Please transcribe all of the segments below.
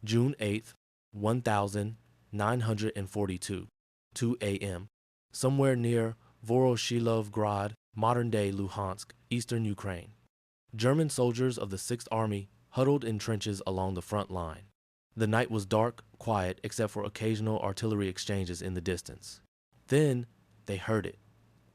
June 8th, 1942, 2 a.m., somewhere near Voroshilov, modern-day Luhansk, eastern Ukraine. German soldiers of the 6th Army huddled in trenches along the front line. The night was dark, quiet, except for occasional artillery exchanges in the distance. Then they heard it,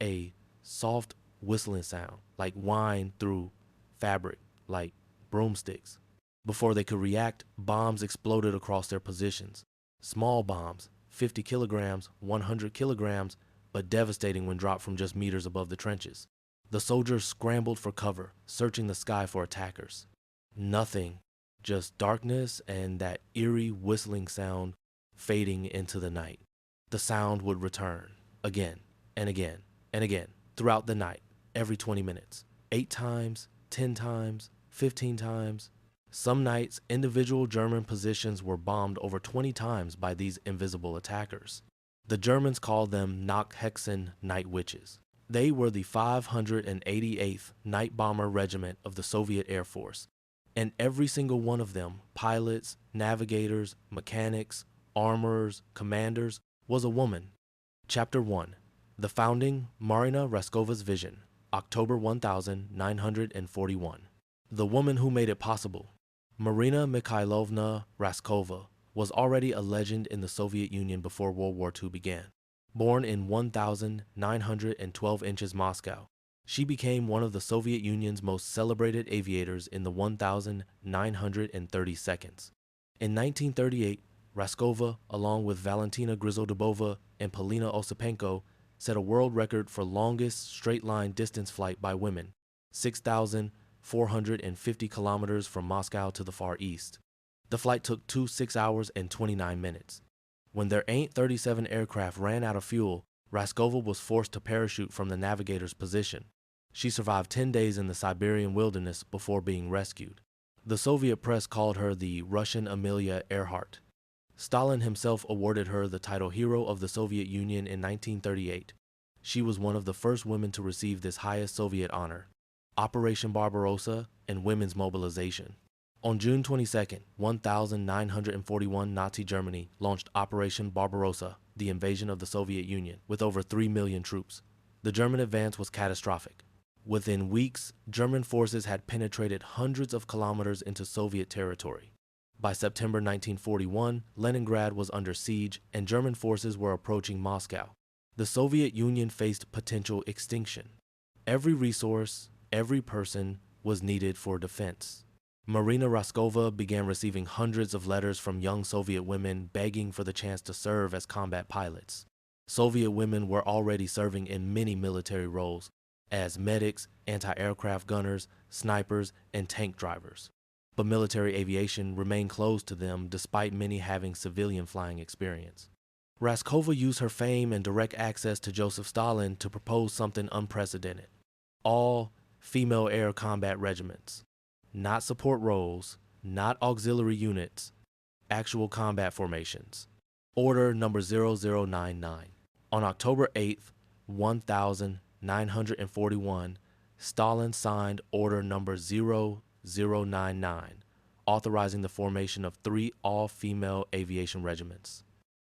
a soft whistling sound, like wine through fabric, like broomsticks. Before they could react, bombs exploded across their positions. Small bombs, 50 kilograms, 100 kilograms, but devastating when dropped from just meters above the trenches. The soldiers scrambled for cover, searching the sky for attackers. Nothing, just darkness and that eerie whistling sound fading into the night. The sound would return, again and again and again, throughout the night, every 20 minutes. 8 times, 10 times, 15 times. Some nights, individual German positions were bombed over 20 times by these invisible attackers. The Germans called them Nachthexen night witches. They were the 588th Night Bomber Regiment of the Soviet Air Force, and every single one of them, pilots, navigators, mechanics, armorers, commanders, was a woman. Chapter 1. The Founding, Marina Raskova's Vision, October 1941. The woman who made it possible. Marina Mikhailovna Raskova was already a legend in the Soviet Union before World War II began. Born in 1912 inches Moscow, she became one of the Soviet Union's most celebrated aviators in the 1930 seconds. In 1938, Raskova, along with Valentina Grizodubova and Polina Osipenko, set a world record for longest straight-line distance flight by women, 6,450 kilometers from Moscow to the Far East. The flight took 6 hours and 29 minutes. When their AIM-37 aircraft ran out of fuel, Raskova was forced to parachute from the navigator's position. She survived 10 days in the Siberian wilderness before being rescued. The Soviet press called her the Russian Amelia Earhart. Stalin himself awarded her the title Hero of the Soviet Union in 1938. She was one of the first women to receive this highest Soviet honor. Operation Barbarossa and women's mobilization. On June 22, 1941, Nazi Germany launched Operation Barbarossa, the invasion of the Soviet Union, with over 3 million troops. The German advance was catastrophic. Within weeks, German forces had penetrated hundreds of kilometers into Soviet territory. By September 1941, Leningrad was under siege and German forces were approaching Moscow. The Soviet Union faced potential extinction. Every resource, every person was needed for defense. Marina Raskova began receiving hundreds of letters from young Soviet women begging for the chance to serve as combat pilots. Soviet women were already serving in many military roles as medics, anti-aircraft gunners, snipers, and tank drivers. But military aviation remained closed to them despite many having civilian flying experience. Raskova used her fame and direct access to Joseph Stalin to propose something unprecedented. All female air combat regiments. Not support roles, not auxiliary units, actual combat formations. Order number 0099. On October 8th, 1941, Stalin signed order number 0099, authorizing the formation of 3 all-female aviation regiments.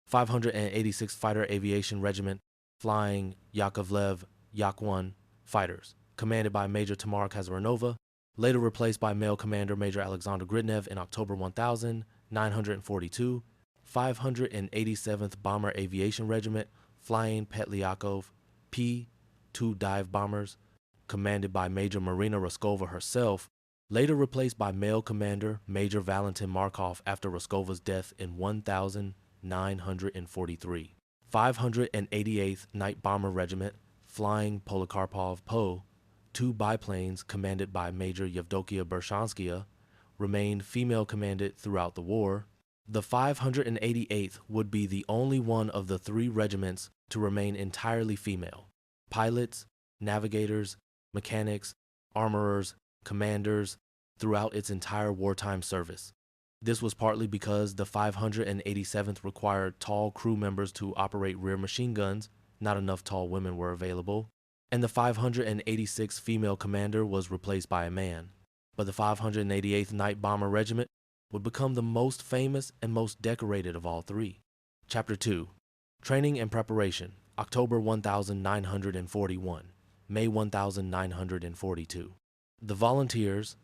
586th Fighter Aviation Regiment, flying Yakovlev Yak-1 fighters, commanded by Major Tamara Kazaranova, later replaced by male commander Major Alexander Gridnev in October 1942, 587th Bomber Aviation Regiment, flying Petlyakov P-2 dive bombers, commanded by Major Marina Raskova herself, later replaced by male commander Major Valentin Markov after Raskova's death in 1943. 588th Night Bomber Regiment, flying Polikarpov Po, 2 biplanes commanded by Major Yevdokiya Bershanskaya, remained female-commanded throughout the war. The 588th would be the only one of the 3 regiments to remain entirely female. Pilots, navigators, mechanics, armorers, commanders, throughout its entire wartime service. This was partly because the 587th required tall crew members to operate rear machine guns, not enough tall women were available, and the 586th female commander was replaced by a man. But the 588th Night Bomber Regiment would become the most famous and most decorated of all three. Chapter 2. Training and Preparation, October 1941, May 1942. The volunteers,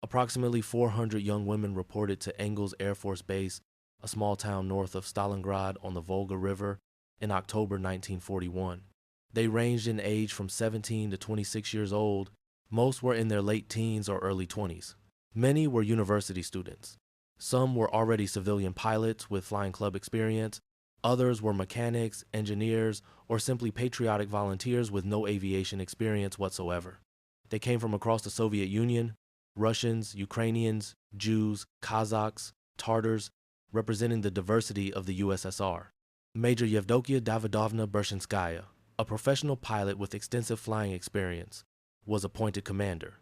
approximately 400 young women, reported to Engels Air Force Base, a small town north of Stalingrad on the Volga River, in October 1941. They ranged in age from 17 to 26 years old. Most were in their late teens or early 20s. Many were university students. Some were already civilian pilots with flying club experience. Others were mechanics, engineers, or simply patriotic volunteers with no aviation experience whatsoever. They came from across the Soviet Union, Russians, Ukrainians, Jews, Kazakhs, Tatars, representing the diversity of the USSR. Major Yevdokiya Bershanskaya, a professional pilot with extensive flying experience, was appointed commander.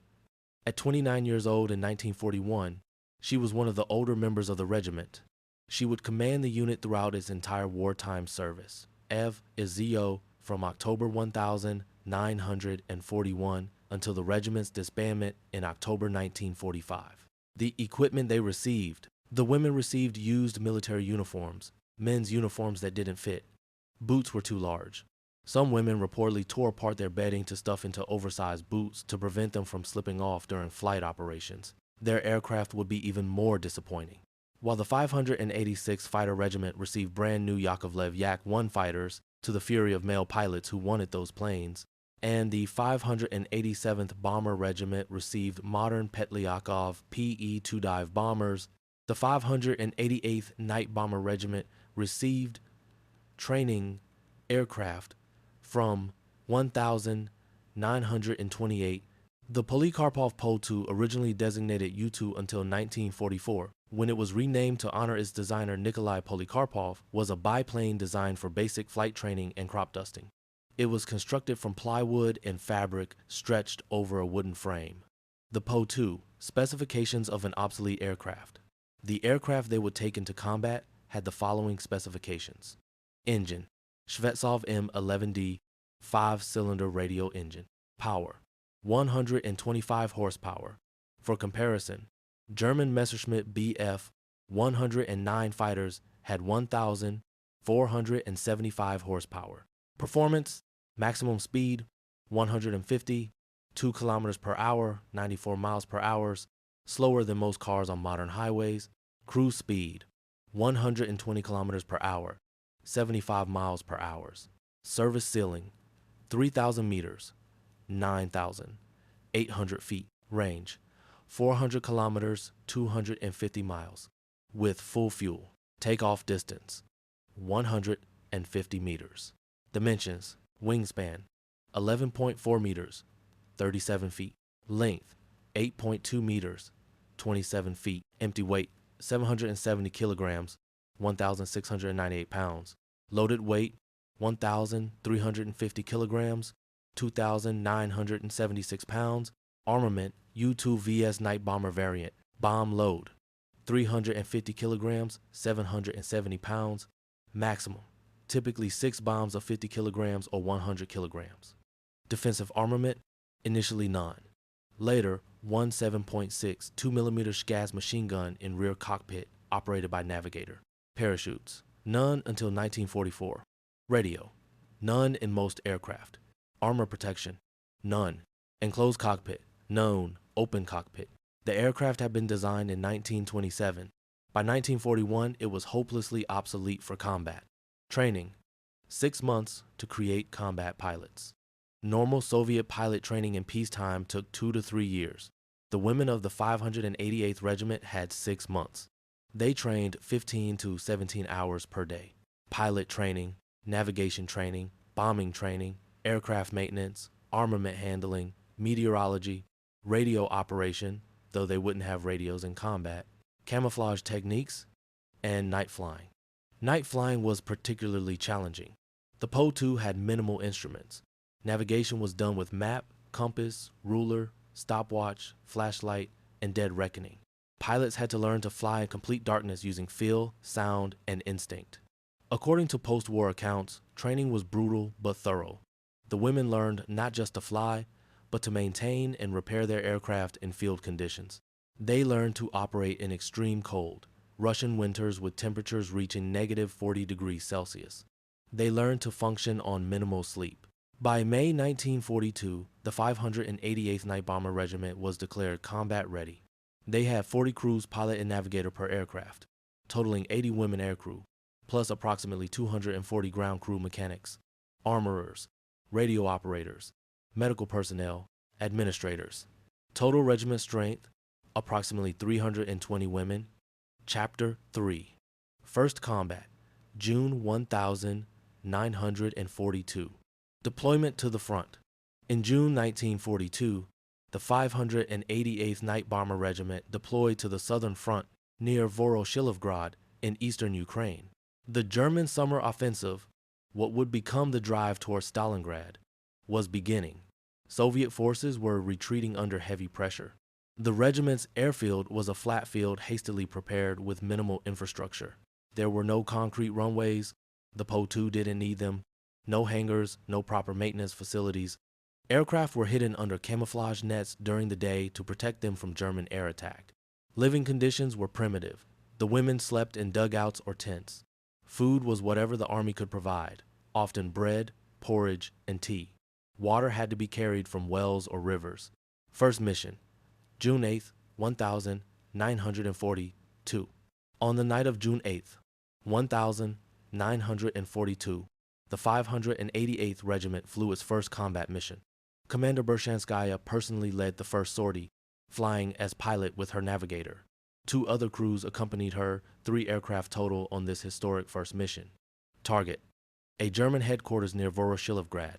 At 29 years old in 1941, she was one of the older members of the regiment. She would command the unit throughout its entire wartime service. Ev is ZO from October 1941 until the regiment's disbandment in October 1945. The equipment they received: the women received used military uniforms, men's uniforms that didn't fit. Boots were too large. Some women reportedly tore apart their bedding to stuff into oversized boots to prevent them from slipping off during flight operations. Their aircraft would be even more disappointing. While the 586th Fighter Regiment received brand new Yakovlev Yak-1 fighters, to the fury of male pilots who wanted those planes, and the 587th Bomber Regiment received modern Petlyakov PE-2 dive bombers, the 588th Night Bomber Regiment received training aircraft from 1,928. The Polikarpov Po-2, originally designated U-2 until 1944, when it was renamed to honor its designer Nikolai Polikarpov, was a biplane designed for basic flight training and crop dusting. It was constructed from plywood and fabric stretched over a wooden frame. The Po-2, specifications of an obsolete aircraft. The aircraft they would take into combat had the following specifications. Engine: Shvetsov M11D 5-cylinder radial engine. Power: 125 horsepower. For comparison, German Messerschmitt Bf 109 fighters had 1,475 horsepower. Performance: maximum speed 150, 2 kilometers per hour, 94 miles per hour, slower than most cars on modern highways. Cruise speed 120 kilometers per hour, 75 miles per hour. Service ceiling 3,000 meters, 9,800 feet. Range 400 kilometers, 250 miles. With full fuel. Takeoff distance 150 meters. Dimensions: wingspan 11.4 meters, 37 feet. Length 8.2 meters, 27 feet. Empty weight 770 kilograms, 1,698 pounds. Loaded weight 1,350 kilograms, 2,976 pounds. Armament: U-2 VS Night Bomber variant. Bomb load 350 kilograms, 770 pounds. Maximum: typically 6 bombs of 50 kilograms or 100 kilograms. Defensive armament: initially none. Later, one 7.6 2mm SCAS machine gun in rear cockpit, operated by navigator. Parachutes: none until 1944. Radio: none in most aircraft. Armor protection: none. Enclosed cockpit: known, open cockpit. The aircraft had been designed in 1927. By 1941, it was hopelessly obsolete for combat. Training: 6 months to create combat pilots. Normal Soviet pilot training in peacetime took 2 to 3 years. The women of the 588th Regiment had 6 months. They trained 15 to 17 hours per day. Pilot training, navigation training, bombing training, aircraft maintenance, armament handling, meteorology, radio operation, though they wouldn't have radios in combat, camouflage techniques, and night flying. Night flying was particularly challenging. The Po-2 had minimal instruments. Navigation was done with map, compass, ruler, stopwatch, flashlight, and dead reckoning. Pilots had to learn to fly in complete darkness using feel, sound, and instinct. According to post-war accounts, training was brutal but thorough. The women learned not just to fly, but to maintain and repair their aircraft in field conditions. They learned to operate in extreme cold, Russian winters with temperatures reaching negative 40 degrees Celsius. They learned to function on minimal sleep. By May 1942, the 588th Night Bomber Regiment was declared combat ready. They had 40 crews, pilot and navigator per aircraft, totaling 80 women aircrew, plus approximately 240 ground crew mechanics, armorers, radio operators, medical personnel, administrators. Total regiment strength, approximately 320 women. Chapter 3. First Combat, June 1942. Deployment to the front. In June 1942, the 588th Night Bomber Regiment deployed to the southern front near Voroshilivgrad in eastern Ukraine. The German summer offensive, what would become the drive towards Stalingrad, was beginning. Soviet forces were retreating under heavy pressure. The regiment's airfield was a flat field hastily prepared with minimal infrastructure. There were no concrete runways, the Po-2 didn't need them, no hangars, no proper maintenance facilities. Aircraft were hidden under camouflage nets during the day to protect them from German air attack. Living conditions were primitive. The women slept in dugouts or tents. Food was whatever the army could provide, often bread, porridge, and tea. Water had to be carried from wells or rivers. First mission, June 8, 1942. On the night of June 8, 1942, the 588th Regiment flew its first combat mission. Commander Bershanskaya personally led the first sortie, flying as pilot with her navigator. 2 other crews accompanied her, 3 aircraft total on this historic first mission. Target: a German headquarters near Voroshilivgrad.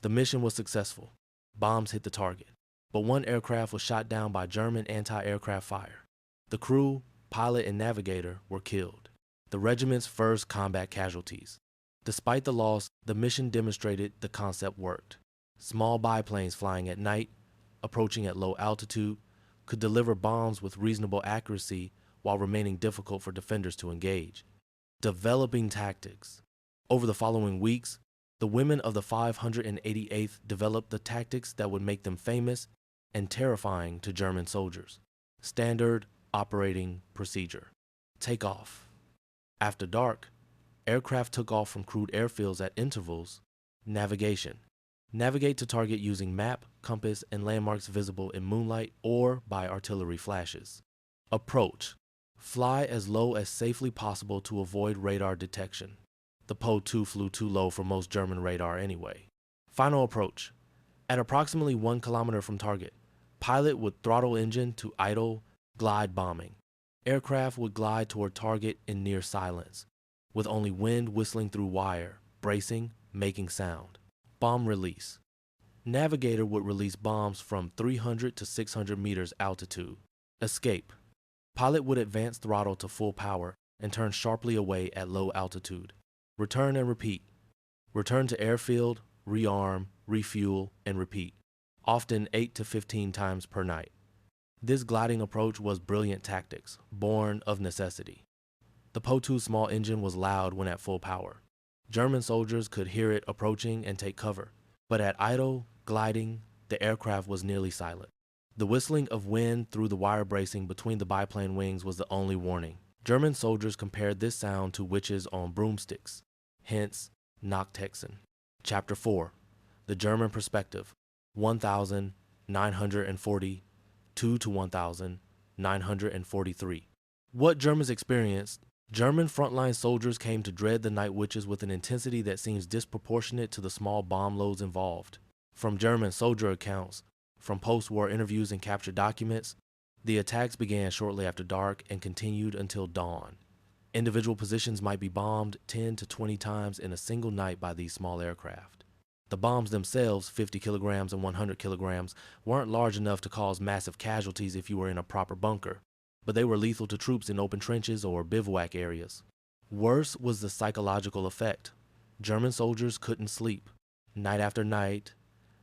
The mission was successful. Bombs hit the target, but 1 aircraft was shot down by German anti-aircraft fire. The crew, pilot, and navigator were killed. The regiment's first combat casualties. Despite the loss, the mission demonstrated the concept worked. Small biplanes flying at night, approaching at low altitude, could deliver bombs with reasonable accuracy while remaining difficult for defenders to engage. Developing tactics. Over the following weeks, the women of the 588th developed the tactics that would make them famous and terrifying to German soldiers. Standard operating procedure. Takeoff. After dark, aircraft took off from crewed airfields at intervals. Navigation. Navigate to target using map, compass, and landmarks visible in moonlight or by artillery flashes. Approach. Fly as low as safely possible to avoid radar detection. The Po-2 flew too low for most German radar anyway. Final approach. At approximately 1 kilometer from target, pilot would throttle engine to idle, glide bombing. Aircraft would glide toward target in near silence, with only wind whistling through wire, bracing, making sound. Bomb release. Navigator would release bombs from 300 to 600 meters altitude. Escape. Pilot would advance throttle to full power and turn sharply away at low altitude. Return and repeat. Return to airfield, rearm, refuel, and repeat, often 8 to 15 times per night. This gliding approach was brilliant tactics, born of necessity. The Po-2 small engine was loud when at full power. German soldiers could hear it approaching and take cover, but at idle, gliding, the aircraft was nearly silent. The whistling of wind through the wire bracing between the biplane wings was the only warning. German soldiers compared this sound to witches on broomsticks, hence Nachthexen. Chapter 4. The German Perspective, 1942 to 1943. What Germans experienced. German frontline soldiers came to dread the night witches with an intensity that seems disproportionate to the small bomb loads involved. From German soldier accounts, from post-war interviews and captured documents, the attacks began shortly after dark and continued until dawn. Individual positions might be bombed 10 to 20 times in a single night by these small aircraft. The bombs themselves, 50 kilograms and 100 kilograms, weren't large enough to cause massive casualties if you were in a proper bunker, but they were lethal to troops in open trenches or bivouac areas. Worse was the psychological effect. German soldiers couldn't sleep. Night after night,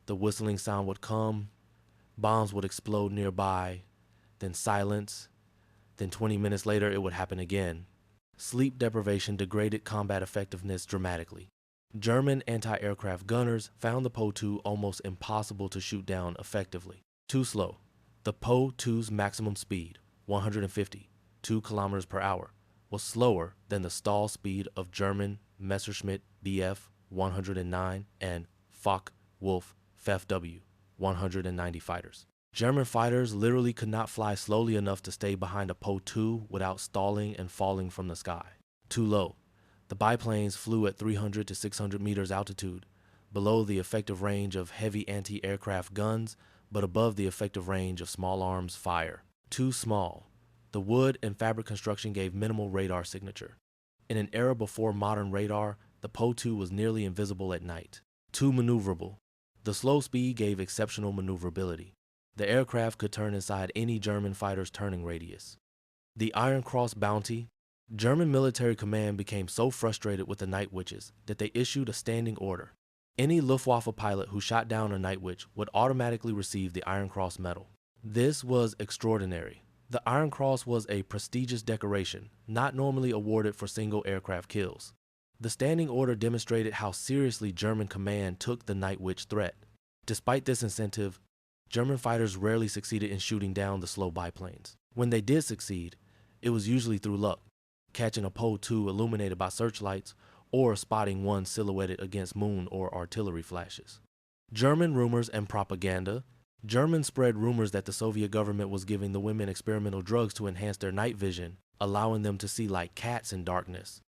the whistling sound would come, bombs would explode nearby, then silence, then 20 minutes later it would happen again. Sleep deprivation degraded combat effectiveness dramatically. German anti-aircraft gunners found the Po-2 almost impossible to shoot down effectively. Too slow. The Po-2's maximum speed, 150, 2 kilometers per hour, was slower than the stall speed of German Messerschmitt Bf 109 and Focke-Wulf FW 190 fighters. German fighters literally could not fly slowly enough to stay behind a Po-2 without stalling and falling from the sky. Too low. The biplanes flew at 300 to 600 meters altitude, below the effective range of heavy anti-aircraft guns, but above the effective range of small arms fire. Too small. The wood and fabric construction gave minimal radar signature. In an era before modern radar, the Po-2 was nearly invisible at night. Too maneuverable. The slow speed gave exceptional maneuverability. The aircraft could turn inside any German fighter's turning radius. The Iron Cross bounty. German military command became so frustrated with the Night Witches that they issued a standing order. Any Luftwaffe pilot who shot down a Night Witch would automatically receive the Iron Cross medal. This was extraordinary. The Iron Cross was a prestigious decoration, not normally awarded for single aircraft kills. The standing order demonstrated how seriously German command took the Night Witch threat. Despite this incentive, German fighters rarely succeeded in shooting down the slow biplanes. When they did succeed, it was usually through luck, catching a Po-2 illuminated by searchlights or spotting one silhouetted against moon or artillery flashes. German rumors and propaganda. Germans spread rumors that the Soviet government was giving the women experimental drugs to enhance their night vision, allowing them to see like cats in darkness.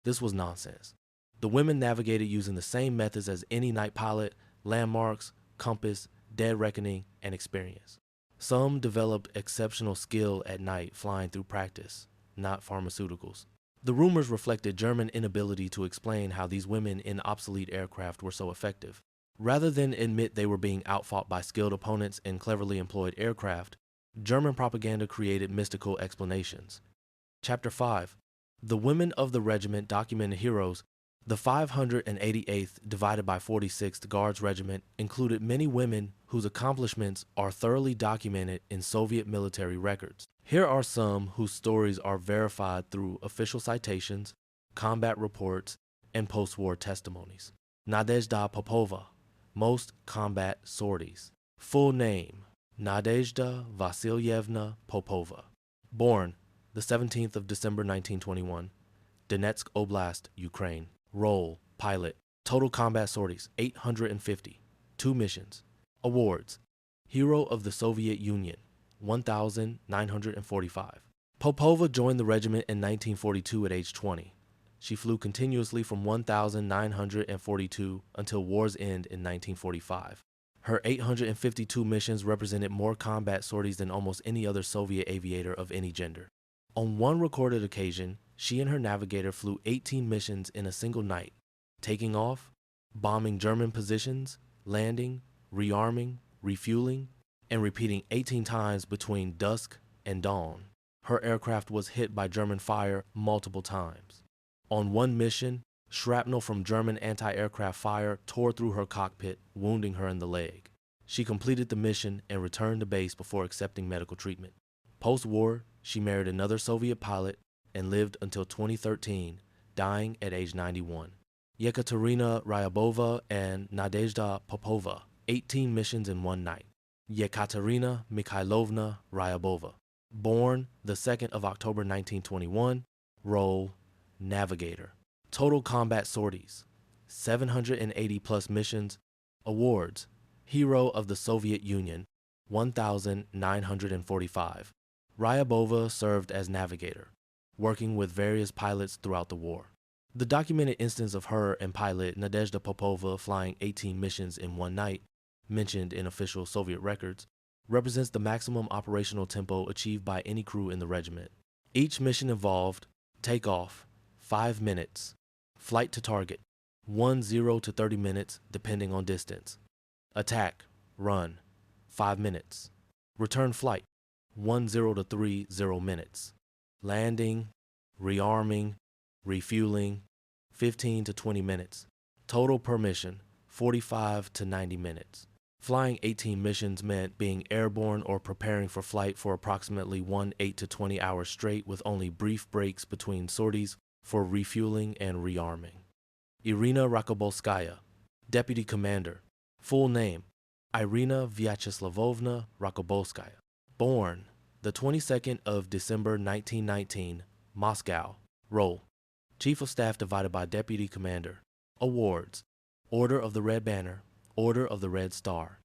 This was nonsense. The women navigated using the same methods as any night pilot: landmarks, compass, dead reckoning, and experience. Some developed exceptional skill at night flying through practice, not pharmaceuticals. The rumors reflected German inability to explain how these women in obsolete aircraft were so effective. Rather than admit they were being outfought by skilled opponents in cleverly employed aircraft, German propaganda created mystical explanations. Chapter 5. The women of the regiment documented heroes. The 588th divided by 46th Guards Regiment included many women whose accomplishments are thoroughly documented in Soviet military records. Here are some whose stories are verified through official citations, combat reports, and post-war testimonies. Nadezhda Popova, most combat sorties. Full name: Nadezhda Vasilyevna Popova. Born the 17th of December 1921, Donetsk Oblast, Ukraine. Role: pilot. Total combat sorties: 850. 2 missions. Awards: Hero of the Soviet Union, 1,945. Popova joined the regiment in 1942 at age 20. She flew continuously from 1,942 until war's end in 1945. Her 852 missions represented more combat sorties than almost any other Soviet aviator of any gender. On one recorded occasion, she and her navigator flew 18 missions in a single night, taking off, bombing German positions, landing, rearming, refueling, and repeating 18 times between dusk and dawn. Her aircraft was hit by German fire multiple times. On one mission, shrapnel from German anti-aircraft fire tore through her cockpit, wounding her in the leg. She completed the mission and returned to base before accepting medical treatment. Post-war, she married another Soviet pilot and lived until 2013, dying at age 91. Yekaterina Ryabova and Nadezhda Popova, 18 missions in one night. Yekaterina Mikhailovna Ryabova, born the 2nd of October 1921, role: navigator. Total combat sorties: 780 plus missions. Awards: Hero of the Soviet Union, 1,945. Ryabova served as navigator, working with various pilots throughout the war. The documented instance of her and pilot Nadezhda Popova flying 18 missions in one night, mentioned in official Soviet records, represents the maximum operational tempo achieved by any crew in the regiment. Each mission involved takeoff, 5 minutes, flight to target, 10 to 30 minutes depending on distance, attack, run, 5 minutes, return flight, 10 to 30 minutes, landing, rearming, refueling, 15 to 20 minutes. Total per mission, 45 to 90 minutes. Flying 18 missions meant being airborne or preparing for flight for approximately 8 to 20 hours straight, with only brief breaks between sorties for refueling and rearming. Marina Raskova, Deputy Commander. Full name: Irina Vyacheslavovna Rakobolskaya. Born the 22nd of December 1919, Moscow. Role: Chief of Staff divided by Deputy Commander. Awards: Order of the Red Banner, Order of the Red Star.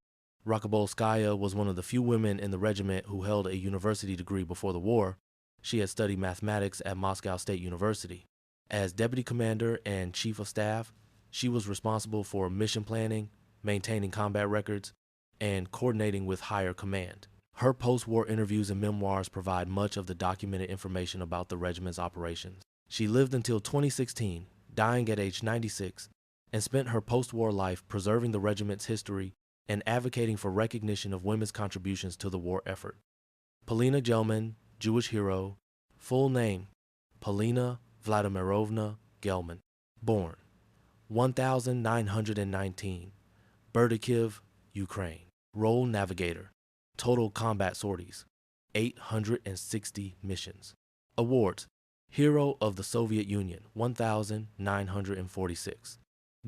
Raskova was one of the few women in the regiment who held a university degree before the war. She had studied mathematics at Moscow State University. As Deputy Commander and Chief of Staff, she was responsible for mission planning, maintaining combat records, and coordinating with higher command. Her post-war interviews and memoirs provide much of the documented information about the regiment's operations. She lived until 2016, dying at age 96, and spent her post-war life preserving the regiment's history and advocating for recognition of women's contributions to the war effort. Polina Gelman, Jewish hero. Full name: Polina Vladimirovna Gelman. Born 1919, Yevdokiya, Ukraine. Role: Navigator. Total combat sorties: 860 missions. Awards: Hero of the Soviet Union, 1,946.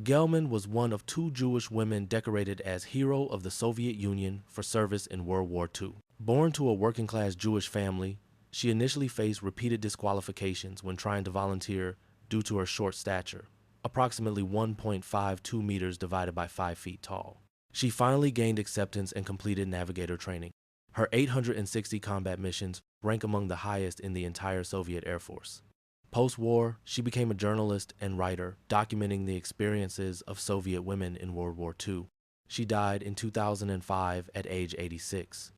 Gelman was one of 2 Jewish women decorated as Hero of the Soviet Union for service in World War II. Born to a working-class Jewish family, she initially faced repeated disqualifications when trying to volunteer due to her short stature, approximately 1.52 meters divided by 5 feet tall. She finally gained acceptance and completed navigator training. Her 860 combat missions rank among the highest in the entire Soviet Air Force. Post-war, she became a journalist and writer, documenting the experiences of Soviet women in World War II. She died in 2005 at age 86.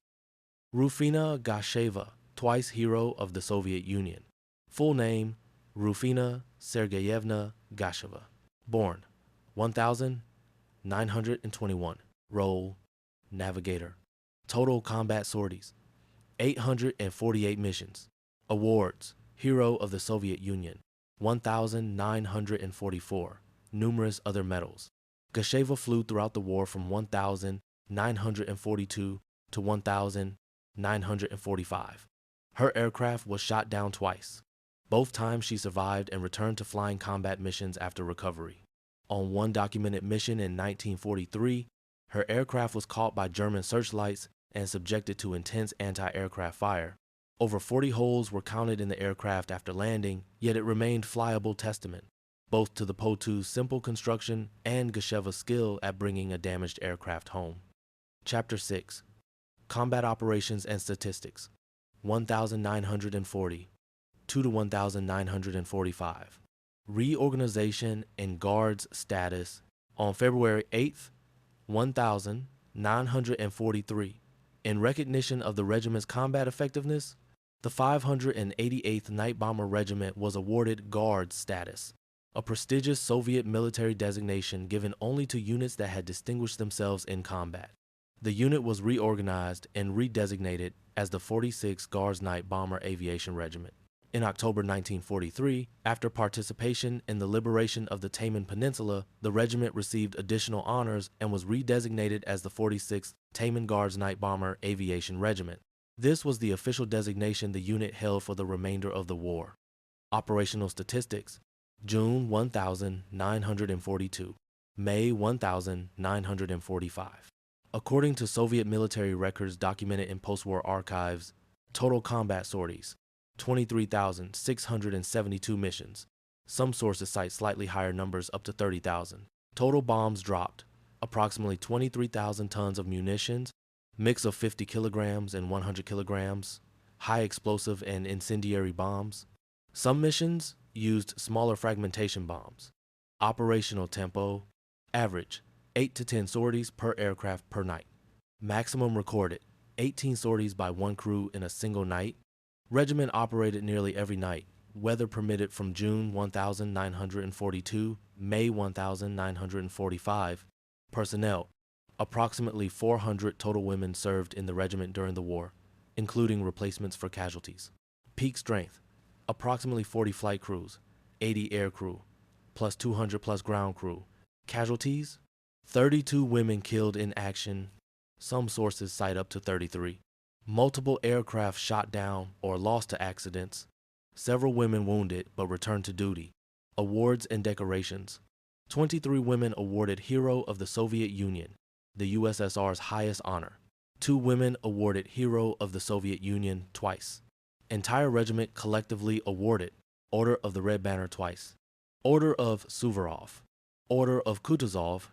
Rufina Gasheva, twice Hero of the Soviet Union. Full name: Rufina Sergeyevna Gasheva. Born 1921. Role: Navigator. Total combat sorties: 848 missions. Awards: Hero of the Soviet Union, 1,944. Numerous other medals. Gasheva flew throughout the war from 1,942 to 1,945. Her aircraft was shot down twice. Both times she survived and returned to flying combat missions after recovery. On one documented mission in 1943, her aircraft was caught by German searchlights and subjected to intense anti-aircraft fire. Over 40 holes were counted in the aircraft after landing, yet it remained flyable, testament both to the Po-2's simple construction and Gasheva's skill at bringing a damaged aircraft home. Chapter 6. Combat Operations and Statistics: 1,940, 2 to 1,945. Reorganization and Guards status: on February 8th, 1,943. In recognition of the regiment's combat effectiveness, the 588th Night Bomber Regiment was awarded Guards status, a prestigious Soviet military designation given only to units that had distinguished themselves in combat. The unit was reorganized and redesignated as the 46th Guards Night Bomber Aviation Regiment. In October 1943, after participation in the liberation of the Taman Peninsula, the regiment received additional honors and was redesignated as the 46th Taman Guards Night Bomber Aviation Regiment. This was the official designation the unit held for the remainder of the war. Operational statistics: June 1,942, May 1,945. According to Soviet military records documented in post-war archives, total combat sorties: 23,672 missions. Some sources cite slightly higher numbers, up to 30,000. Total bombs dropped: approximately 23,000 tons of munitions, mix of 50 kilograms and 100 kilograms, high explosive and incendiary bombs. Some missions used smaller fragmentation bombs. Operational tempo: average 8 to 10 sorties per aircraft per night. Maximum recorded: 18 sorties by one crew in a single night. Regiment operated nearly every night, weather permitted, from June 1942, May 1945. Personnel: approximately 400 total women served in the regiment during the war, including replacements for casualties. Peak strength: approximately 40 flight crews, 80 air crew, plus 200 plus ground crew. Casualties: 32 women killed in action. Some sources cite up to 33. Multiple aircraft shot down or lost to accidents. Several women wounded but returned to duty. Awards and decorations: 23 women awarded Hero of the Soviet Union, the USSR's highest honor. 2 women awarded Hero of the Soviet Union twice. Entire regiment collectively awarded Order of the Red Banner twice. Order of Suvorov, Order of Kutuzov.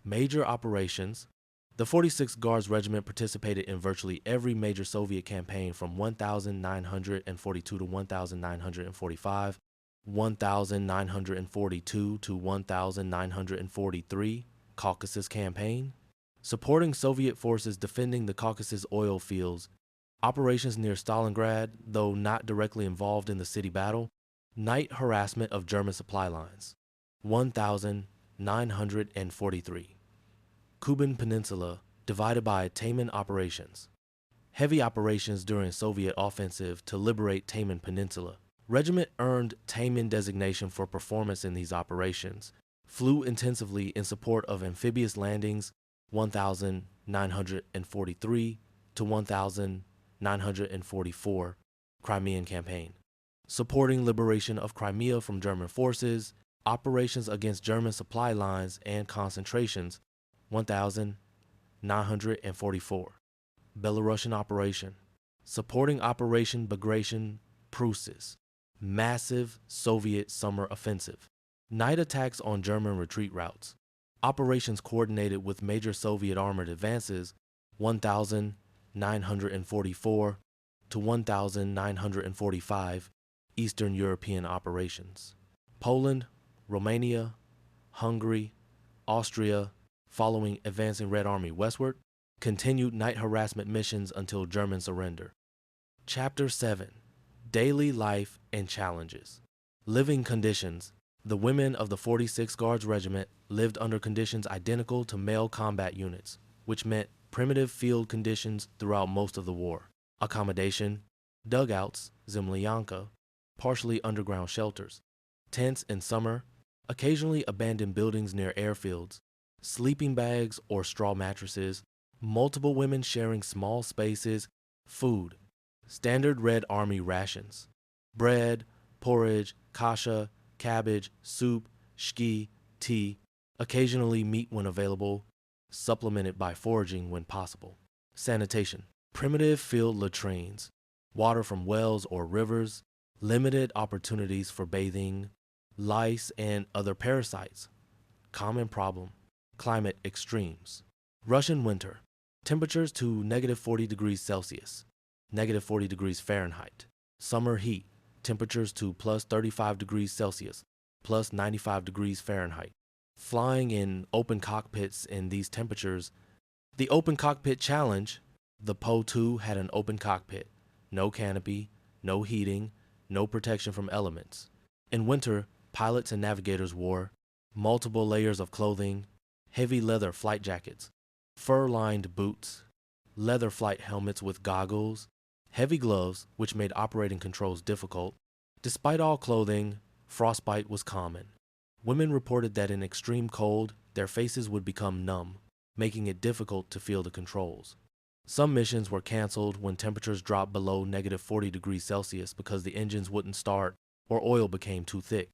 Major operations. The 46th Guards Regiment participated in virtually every major Soviet campaign from 1942 to 1945, 1942 to 1943 Caucasus Campaign, supporting Soviet forces defending the Caucasus oil fields, operations near Stalingrad, though not directly involved in the city battle, night harassment of German supply lines, 1943. Kuban Peninsula divided by Taman operations. Heavy operations during Soviet offensive to liberate Taman Peninsula. Regiment earned Taman designation for performance in these operations. Flew intensively in support of amphibious landings 1943 to 1944 Crimean Campaign. Supporting liberation of Crimea from German forces, operations against German supply lines and concentrations 1944. Belarusian operation. Supporting Operation Bagration Preußes. Massive Soviet summer offensive. Night attacks on German retreat routes. Operations coordinated with major Soviet armored advances 1944 to 1945 Eastern European operations. Poland, Romania, Hungary, Austria, following advancing Red Army westward, continued night harassment missions until German surrender. Chapter 7. Daily Life and Challenges. Living conditions. The women of the 46th Guards Regiment lived under conditions identical to male combat units, which meant primitive field conditions throughout most of the war. Accommodation, dugouts, zemlyanka, partially underground shelters, tents in summer, occasionally abandoned buildings near airfields, sleeping bags or straw mattresses, multiple women sharing small spaces, food, standard Red Army rations, bread, porridge, kasha, cabbage, soup, shki, tea, occasionally meat when available, supplemented by foraging when possible. Sanitation, primitive field latrines, water from wells or rivers, limited opportunities for bathing, lice and other parasites, common problem. Climate extremes. Russian winter. Temperatures to -40 degrees Celsius, -40 degrees Fahrenheit. Summer heat. Temperatures to +35 degrees Celsius, +95 degrees Fahrenheit. Flying in open cockpits in these temperatures. The Open Cockpit Challenge. The Po-2 had an open cockpit. No canopy, no heating, no protection from elements. In winter, pilots and navigators wore multiple layers of clothing, heavy leather flight jackets, fur-lined boots, leather flight helmets with goggles, heavy gloves, which made operating controls difficult. Despite all clothing, frostbite was common. Women reported that in extreme cold, their faces would become numb, making it difficult to feel the controls. Some missions were canceled when temperatures dropped below -40 degrees Celsius because the engines wouldn't start or oil became too thick.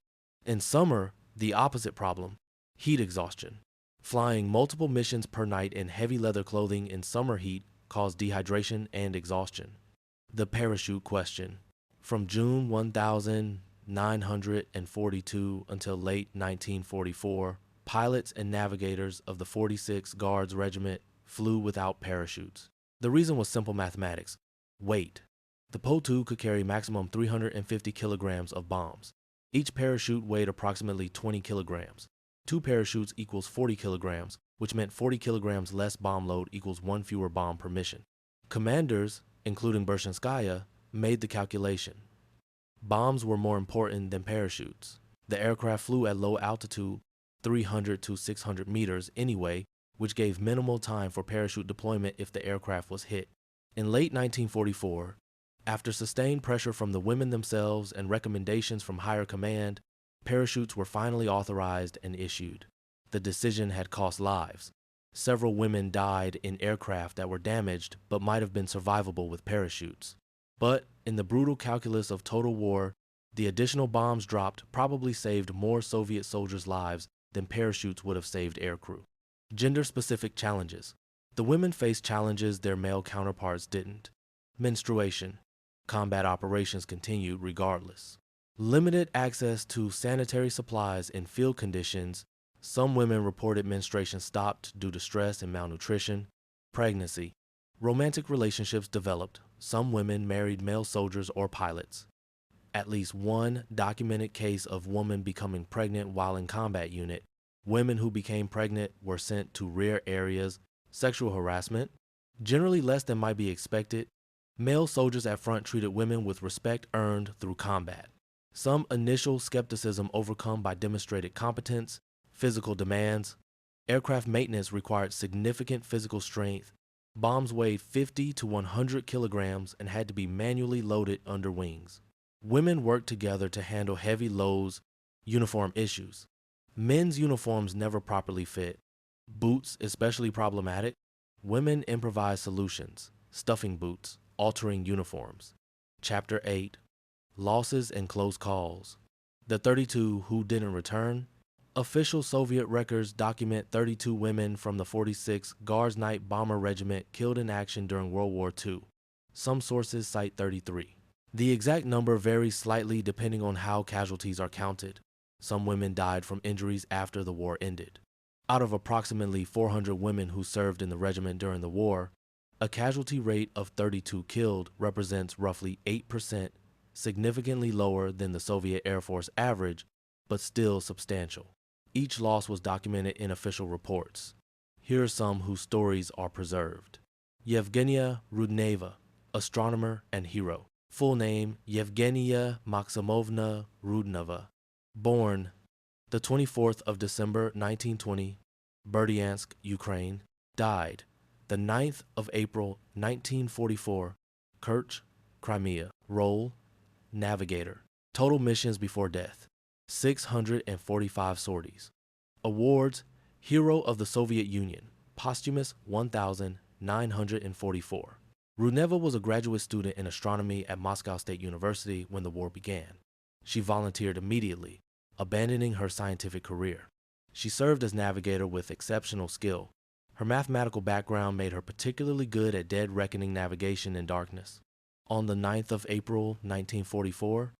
In summer, the opposite problem, heat exhaustion. Flying multiple missions per night in heavy leather clothing in summer heat caused dehydration and exhaustion. The parachute question. From June 1942 until late 1944, pilots and navigators of the 46th Guards Regiment flew without parachutes. The reason was simple mathematics. Weight. The Po-2 could carry maximum 350 kilograms of bombs. Each parachute weighed approximately 20 kilograms. 2 parachutes equals 40 kilograms, which meant 40 kilograms less bomb load equals 1 fewer bomb per mission. Commanders, including Bershanskaya, made the calculation. Bombs were more important than parachutes. The aircraft flew at low altitude, 300 to 600 meters anyway, which gave minimal time for parachute deployment if the aircraft was hit. In late 1944, after sustained pressure from the women themselves and recommendations from higher command, parachutes were finally authorized and issued. The decision had cost lives. Several women died in aircraft that were damaged but might have been survivable with parachutes. But in the brutal calculus of total war, the additional bombs dropped probably saved more Soviet soldiers' lives than parachutes would have saved aircrew. Gender-specific challenges. The women faced challenges their male counterparts didn't. Menstruation. Combat operations continued regardless. Limited access to sanitary supplies in field conditions. Some women reported menstruation stopped due to stress and malnutrition. Pregnancy. Romantic relationships developed. Some women married male soldiers or pilots. At least one documented case of woman becoming pregnant while in combat unit. Women who became pregnant were sent to rear areas. Sexual harassment. Generally less than might be expected. Male soldiers at front treated women with respect earned through combat. Some initial skepticism overcome by demonstrated competence. Physical demands. Aircraft maintenance required significant physical strength. Bombs weighed 50 to 100 kilograms and had to be manually loaded under wings. Women worked together to handle heavy loads. Uniform issues. Men's uniforms never properly fit. Boots especially problematic. Women improvised solutions. Stuffing boots, altering uniforms. Chapter 8. Losses and close calls. The 32 who didn't return. Official Soviet records document 32 women from the 46th Guards Night Bomber Regiment killed in action during World War II. Some sources cite 33. The exact number varies slightly depending on how casualties are counted. Some women died from injuries after the war ended. Out of approximately 400 women who served in the regiment during the war, a casualty rate of 32 killed represents roughly 8%, significantly lower than the Soviet Air Force average, but still substantial. Each loss was documented in official reports. Here are some whose stories are preserved. Yevgenia Rudneva, astronomer and hero. Full name, Yevgenia Maximovna Rudneva. Born the 24th of December 1920, Berdyansk, Ukraine. Died the 9th of April 1944, Kerch, Crimea. Role, navigator. Total missions before death, 645 sorties. Awards, Hero of the Soviet Union, posthumous 1,944. Rudneva was a graduate student in astronomy at Moscow State University when the war began. She volunteered immediately, abandoning her scientific career. She served as navigator with exceptional skill. Her mathematical background made her particularly good at dead reckoning navigation in darkness. On the 9th of April 1944,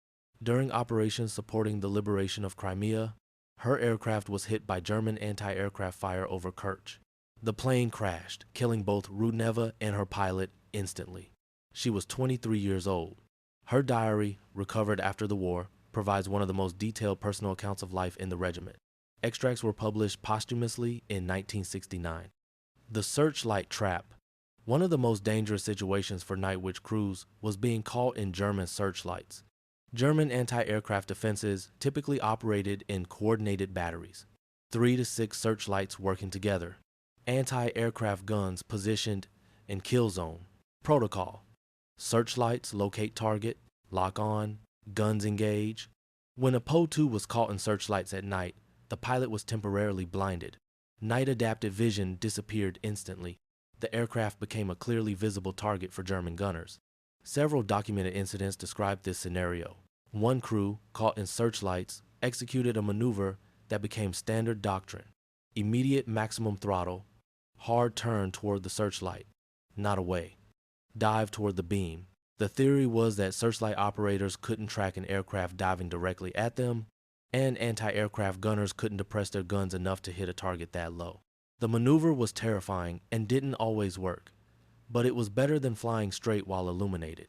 during operations supporting the liberation of Crimea, her aircraft was hit by German anti-aircraft fire over Kerch. The plane crashed, killing both Rudneva and her pilot instantly. She was 23 years old. Her diary, recovered after the war, provides one of the most detailed personal accounts of life in the regiment. Extracts were published posthumously in 1969. The searchlight trap. One of the most dangerous situations for night watch crews was being caught in German searchlights. German anti-aircraft defenses typically operated in coordinated batteries, 3 to 6 searchlights working together. Anti-aircraft guns positioned in kill zone. Protocol. Searchlights locate target, lock on, guns engage. When a Po-2 was caught in searchlights at night, the pilot was temporarily blinded. Night adaptive vision disappeared instantly. The aircraft became a clearly visible target for German gunners. Several documented incidents describe this scenario. One crew, caught in searchlights, executed a maneuver that became standard doctrine. Immediate maximum throttle, hard turn toward the searchlight, not away. Dive toward the beam. The theory was that searchlight operators couldn't track an aircraft diving directly at them, and anti-aircraft gunners couldn't depress their guns enough to hit a target that low. The maneuver was terrifying and didn't always work, but it was better than flying straight while illuminated.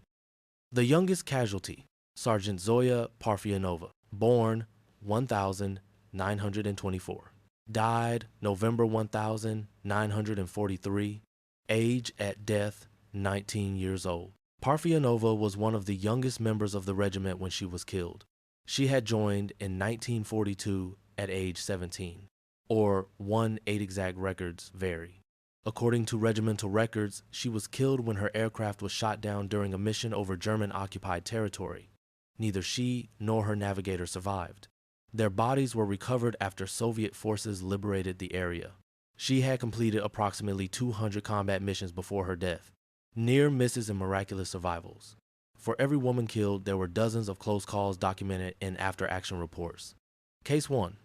The youngest casualty, Sergeant Zoya Parfyanova, born 1924. Died November 1943, age at death 19 years old. Parfyanova was one of the youngest members of the regiment when she was killed. She had joined in 1942 at age 17, or 8 exact records vary. According to regimental records, she was killed when her aircraft was shot down during a mission over German-occupied territory. Neither she nor her navigator survived. Their bodies were recovered after Soviet forces liberated the area. She had completed approximately 200 combat missions before her death. Near misses and miraculous survivals. For every woman killed, there were dozens of close calls documented in after-action reports. Case 1.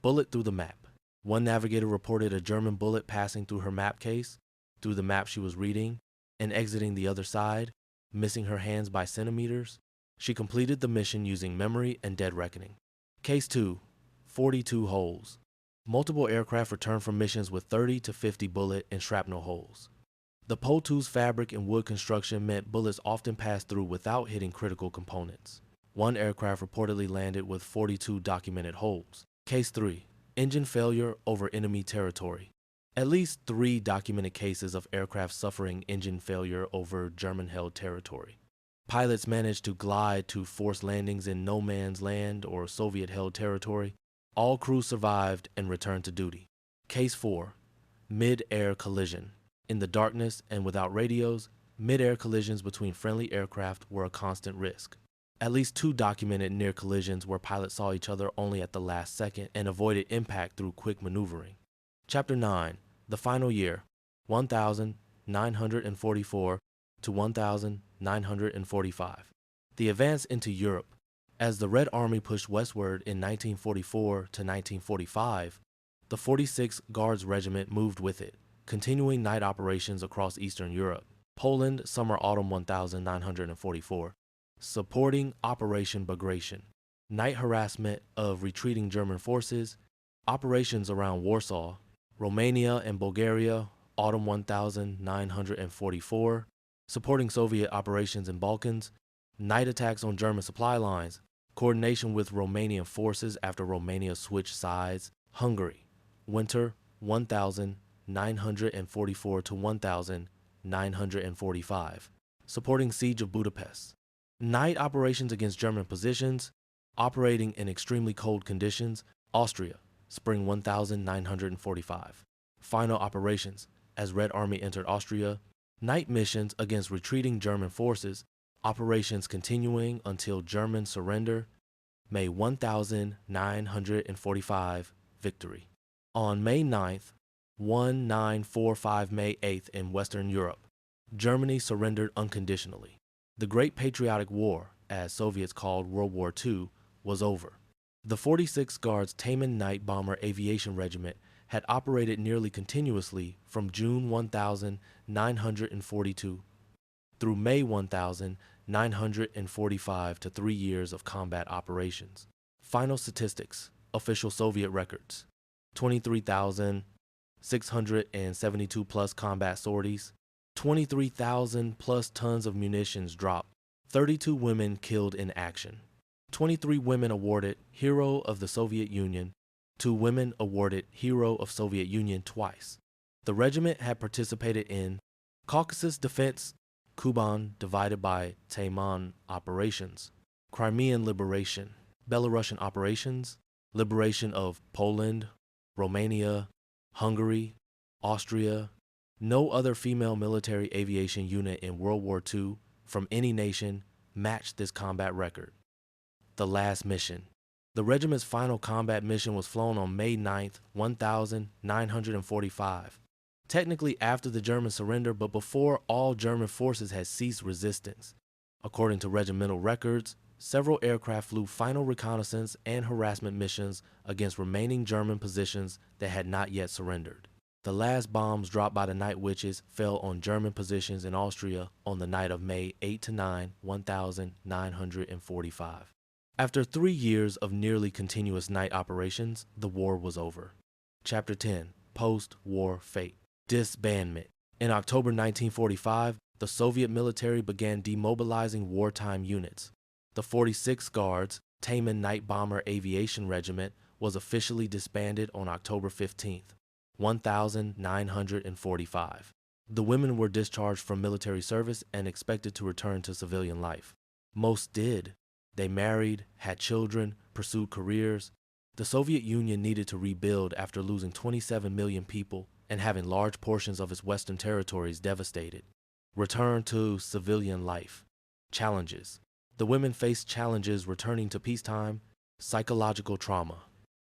Bullet through the map. One navigator reported a German bullet passing through her map case. through the map she was reading and exiting the other side, missing her hands by centimeters. She completed the mission using memory and dead reckoning. Case 2. 42 holes. Multiple aircraft returned from missions with 30 to 50 bullet and shrapnel holes. The Po-2's fabric and wood construction meant bullets often passed through without hitting critical components. One aircraft reportedly landed with 42 documented holes. Case 3. Engine failure over enemy territory. At least 3 documented cases of aircraft suffering engine failure over German-held territory. Pilots managed to glide to forced landings in no man's land or Soviet-held territory. All crews survived and returned to duty. Case 4. Mid-air collision. In the darkness and without radios, mid-air collisions between friendly aircraft were a constant risk. At least 2 documented near collisions where pilots saw each other only at the last second and avoided impact through quick maneuvering. Chapter 9. The final year, 1944 to 1945. The advance into Europe. As the Red Army pushed westward in 1944 to 1945, the 46th Guards Regiment moved with it, continuing night operations across Eastern Europe. Poland, summer-autumn 1944, supporting Operation Bagration, night harassment of retreating German forces, operations around Warsaw. Romania and Bulgaria, autumn 1944, supporting Soviet operations in Balkans, night attacks on German supply lines, coordination with Romanian forces after Romania switched sides. Hungary, winter 1944 to 1945, supporting siege of Budapest. Night operations against German positions, operating in extremely cold conditions. Austria, spring 1945. Final operations as Red Army entered Austria. Night missions against retreating German forces, operations continuing until German surrender. May 1945, victory. On May 9th, 1945, May 8th in Western Europe, Germany surrendered unconditionally. The Great Patriotic War, as Soviets called World War II, was over. The 46th Guards Taman Night Bomber Aviation Regiment had operated nearly continuously from June 1942 through May 1945 to 3 years of combat operations. Final statistics, official Soviet records: 23,672 plus combat sorties, 23,000 plus tons of munitions dropped, 32 women killed in action, 23 women awarded Hero of the Soviet Union, 2 women awarded Hero of Soviet Union twice. The regiment had participated in Caucasus Defense, Kuban divided by Taman operations, Crimean liberation, Belarusian operations, liberation of Poland, Romania, Hungary, Austria. No other female military aviation unit in World War II from any nation matched this combat record. The last mission. The regiment's final combat mission was flown on May 9th, 1945. Technically after the German surrender, but before all German forces had ceased resistance. According to regimental records, several aircraft flew final reconnaissance and harassment missions against remaining German positions that had not yet surrendered. The last bombs dropped by the Night Witches fell on German positions in Austria on the night of May 8 to 9, 1945. After 3 years of nearly continuous night operations, the war was over. Chapter 10. Post-War Fate. Disbandment. In October 1945, the Soviet military began demobilizing wartime units. The 46th Guards, Taman Night Bomber Aviation Regiment, was officially disbanded on October 15th, 1945. The women were discharged from military service and expected to return to civilian life. Most did. They married, had children, pursued careers. The Soviet Union needed to rebuild after losing 27 million people and having large portions of its western territories devastated. Return to civilian life. Challenges. The women faced challenges returning to peacetime. Psychological trauma.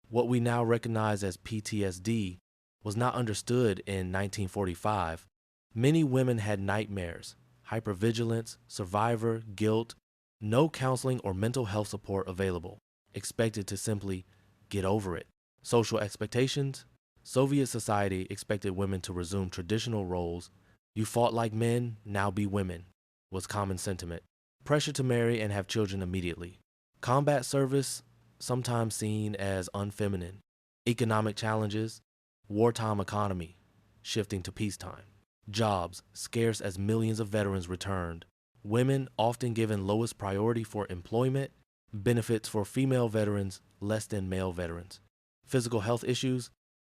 What we now recognize as PTSD was not understood in 1945. Many women had nightmares, hypervigilance, survivor, guilt, no counseling or mental health support available, expected to simply get over it. Social expectations. Soviet society expected women to resume traditional roles, You fought like men, now be women, was common sentiment. Pressure to marry and have children immediately. Combat service, sometimes seen as unfeminine. Economic challenges, wartime economy, shifting to peacetime. Jobs, scarce as millions of veterans returned. Women often given lowest priority for employment. Benefits for female veterans less than male veterans. Physical health issues,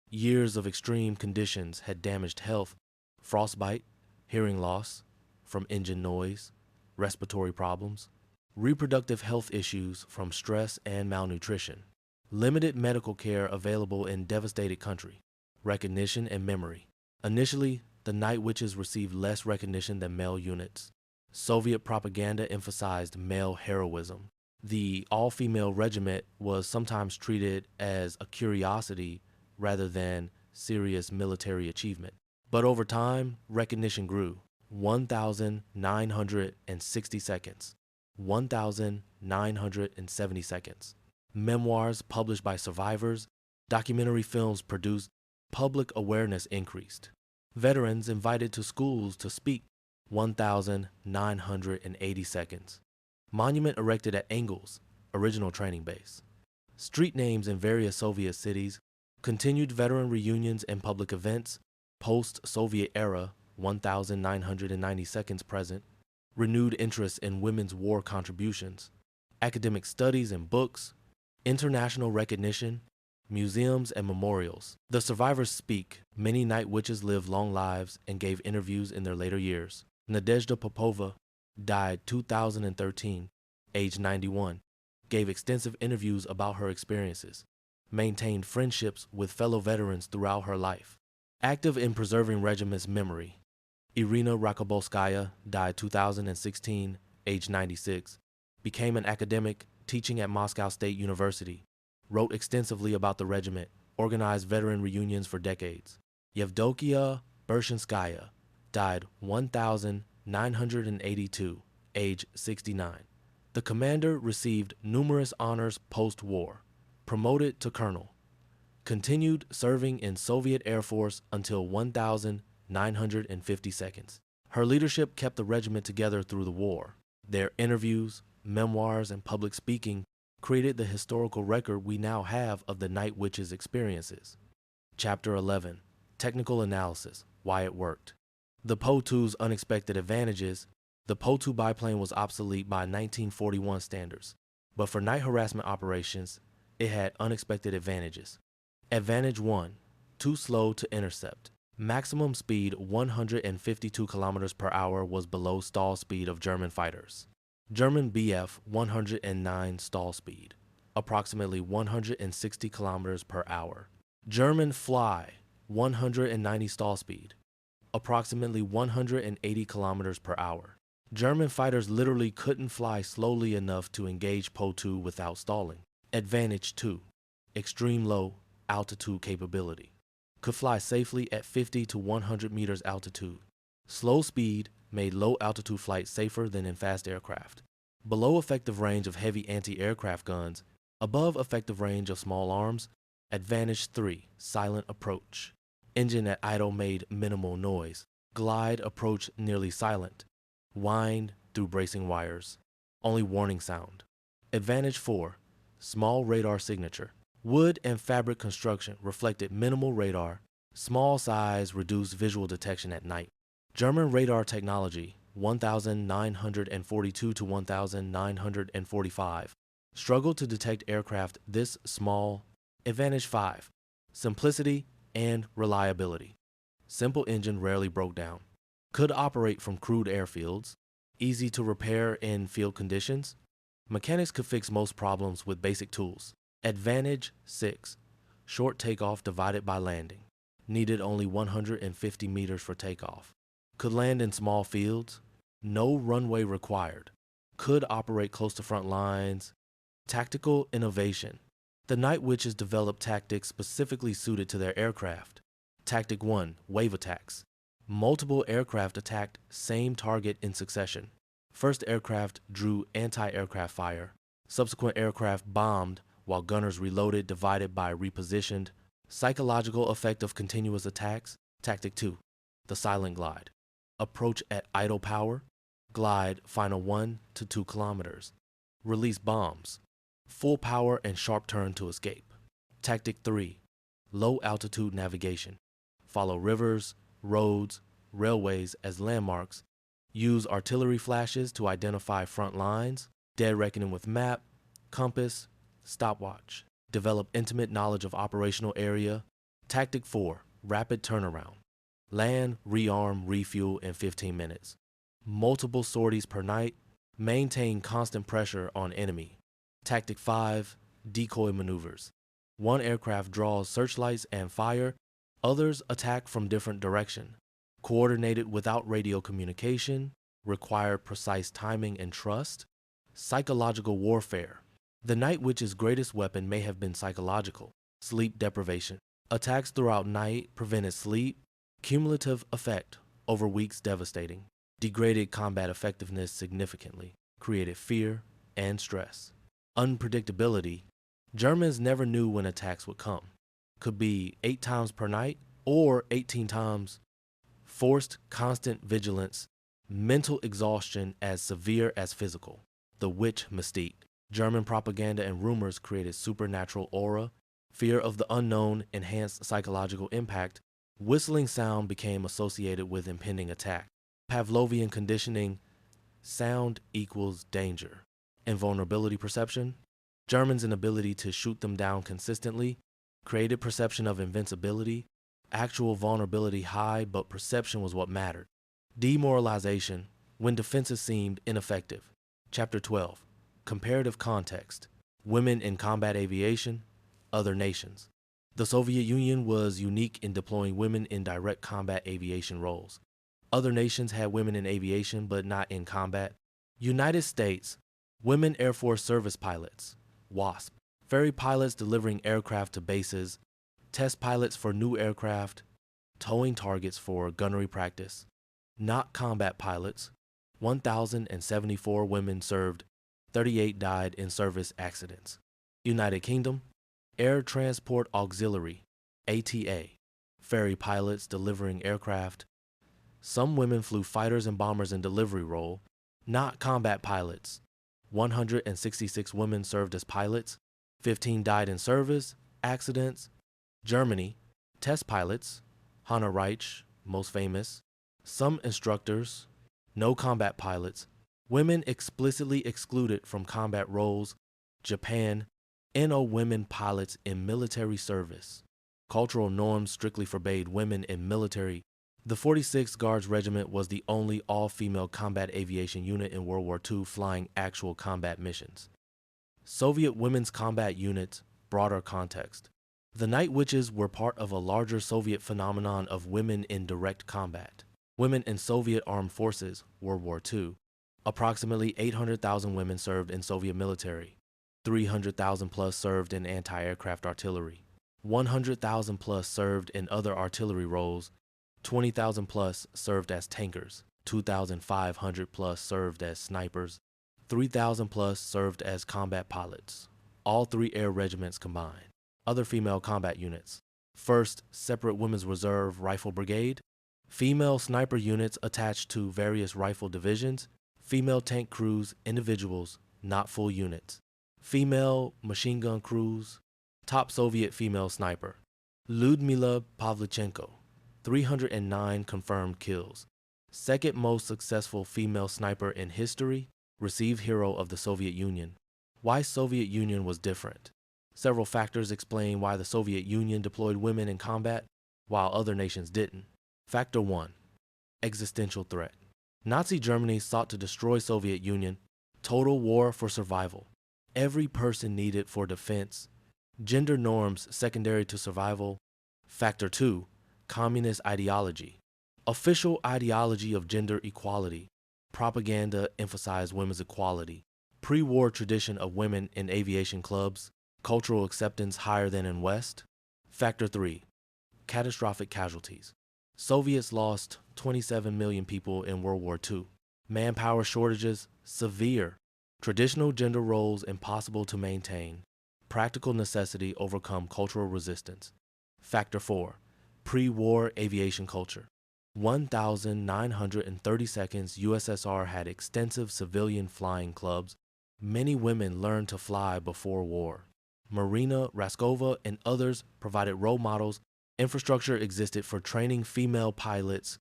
years of extreme conditions had damaged health. Frostbite, hearing loss from engine noise, respiratory problems. Reproductive health issues from stress and malnutrition. Limited medical care available in devastated country. Recognition and memory. Initially, the Night Witches received less recognition than male units. Soviet propaganda emphasized male heroism. The all-female regiment was sometimes treated as a curiosity rather than serious military achievement. But over time, recognition grew. 1,960 seconds. 1,970 seconds. Memoirs published by survivors, documentary films produced, public awareness increased. Veterans invited to schools to speak, 1,980 seconds. Monument erected at Engels, original training base. Street names in various Soviet cities, continued veteran reunions and public events, post-Soviet era, 1,990 seconds present. Renewed interest in women's war contributions, academic studies and books, international recognition, museums and memorials. The survivors speak. Many Night Witches lived long lives and gave interviews in their later years. Nadezhda Popova died 2013, age 91, gave extensive interviews about her experiences, maintained friendships with fellow veterans throughout her life. Active in preserving regiment's memory. Marina Raskova died 2016, age 96, became an academic teaching at Moscow State University, wrote extensively about the regiment, organized veteran reunions for decades. Yevdokiya Bershanskaya died 1,982, age 69. The commander received numerous honors post-war, promoted to colonel, continued serving in Soviet Air Force until 1,950 seconds. Her leadership kept the regiment together through the war. Their interviews, memoirs, and public speaking created the historical record we now have of the Night Witches' experiences. Chapter 11. Technical Analysis, Why It Worked. The Po-2's unexpected advantages. The Po-2 biplane was obsolete by 1941 standards, but for night harassment operations, it had unexpected advantages. Advantage 1. Too slow to intercept. Maximum speed 152 kilometers per hour was below stall speed of German fighters. German Bf 109 stall speed, approximately 160 kilometers per hour. German Fly 190 stall speed, approximately 180 kilometers per hour. German fighters literally couldn't fly slowly enough to engage Po-2 without stalling. Advantage 2. Extreme low altitude capability. Could fly safely at 50 to 100 meters altitude. Slow speed made low altitude flight safer than in fast aircraft. Below effective range of heavy anti-aircraft guns, above effective range of small arms. Advantage 3. Silent approach. Engine at idle made minimal noise. Glide approach nearly silent. Wind through bracing wires. Only warning sound. Advantage 4. Small radar signature. Wood and fabric construction reflected minimal radar. Small size reduced visual detection at night. German radar technology 1942 to 1945 struggled to detect aircraft this small. Advantage 5. Simplicity and reliability. Simple engine rarely broke down. Could operate from crude airfields. Easy to repair in field conditions. Mechanics could fix most problems with basic tools. Advantage 6. Short takeoff divided by landing. Needed only 150 meters for takeoff. Could land in small fields. No runway required. Could operate close to front lines. Tactical innovation. The Night Witches developed tactics specifically suited to their aircraft. Tactic 1. Wave attacks. Multiple aircraft attacked same target in succession. First aircraft drew anti-aircraft fire. Subsequent aircraft bombed while gunners reloaded, divided by repositioned. Psychological effect of continuous attacks. Tactic 2. The silent glide. Approach at idle power. Glide final 1 to 2 kilometers. Release bombs. Full power and sharp turn to escape. Tactic 3. Low altitude navigation. Follow rivers, roads, railways as landmarks. Use artillery flashes to identify front lines. Dead reckoning with map, compass, stopwatch. Develop intimate knowledge of operational area. Tactic 4. Rapid turnaround. Land, rearm, refuel in 15 minutes. Multiple sorties per night. Maintain constant pressure on enemy. Tactic 5. Decoy maneuvers. One aircraft draws searchlights and fire. Others attack from different direction. Coordinated without radio communication. Require precise timing and trust. Psychological warfare. The Night Witch's greatest weapon may have been psychological. Sleep deprivation. Attacks throughout night prevented sleep. Cumulative effect over weeks devastating. Degraded combat effectiveness significantly. Created fear and stress. Unpredictability. Germans never knew when attacks would come. Could be 8 times per night or 18 times. Forced constant vigilance. Mental exhaustion as severe as physical. The witch mystique. German propaganda and rumors created supernatural aura. Fear of the unknown enhanced psychological impact. Whistling sound became associated with impending attack. Pavlovian conditioning. Sound equals danger. Invulnerability perception. Germans' inability to shoot them down consistently created perception of invincibility. Actual vulnerability high, but perception was what mattered. Demoralization, when defenses seemed ineffective. Chapter 12. Comparative context. Women in combat aviation. Other nations. The Soviet Union was unique in deploying women in direct combat aviation roles. Other nations had women in aviation, but not in combat. United States. Women Air Force Service pilots. WASP. Ferry pilots delivering aircraft to bases. Test pilots for new aircraft. Towing targets for gunnery practice. Not combat pilots. 1,074 women served. 38 died in service accidents. United Kingdom. Air Transport Auxiliary. ATA. Ferry pilots delivering aircraft. Some women flew fighters and bombers in delivery role. Not combat pilots. 166 women served as pilots. 15 died in service accidents. Germany. Test pilots. Hanna Reich, most famous. Some instructors. No combat pilots. Women explicitly excluded from combat roles. Japan. No women pilots in military service. Cultural norms strictly forbade women in military. The 46th Guards Regiment was the only all-female combat aviation unit in World War II flying actual combat missions. Soviet women's combat units, broader context. The Night Witches were part of a larger Soviet phenomenon of women in direct combat. Women in Soviet armed forces, World War II. Approximately 800,000 women served in Soviet military. 300,000 plus served in anti-aircraft artillery. 100,000 plus served in other artillery roles. 20,000 plus served as tankers. 2,500 plus served as snipers. 3,000 plus served as combat pilots. All 3 air regiments combined. Other female combat units. 1st Separate Women's Reserve Rifle Brigade. Female sniper units attached to various rifle divisions. Female tank crews, individuals, not full units. Female machine gun crews. Top Soviet female sniper. Lyudmila Pavlichenko. 309 confirmed kills. Second most successful female sniper in history. Received Hero of the Soviet Union. Why Soviet Union was different. Several factors explain why the Soviet Union deployed women in combat, while other nations didn't. Factor 1. Existential threat. Nazi Germany sought to destroy Soviet Union. Total war for survival. Every person needed for defense. Gender norms secondary to survival. Factor 2. Communist ideology. Official ideology of gender equality. Propaganda emphasized women's equality. Pre-war tradition of women in aviation clubs. Cultural acceptance higher than in West. Factor 3. Catastrophic casualties. Soviets lost 27 million people in World War II. Manpower shortages severe. Traditional gender roles impossible to maintain. Practical necessity overcome cultural resistance. Factor 4. Pre-war aviation culture. 1932nd USSR had extensive civilian flying clubs. Many women learned to fly before war. Marina Raskova and others provided role models. Infrastructure existed for training female pilots.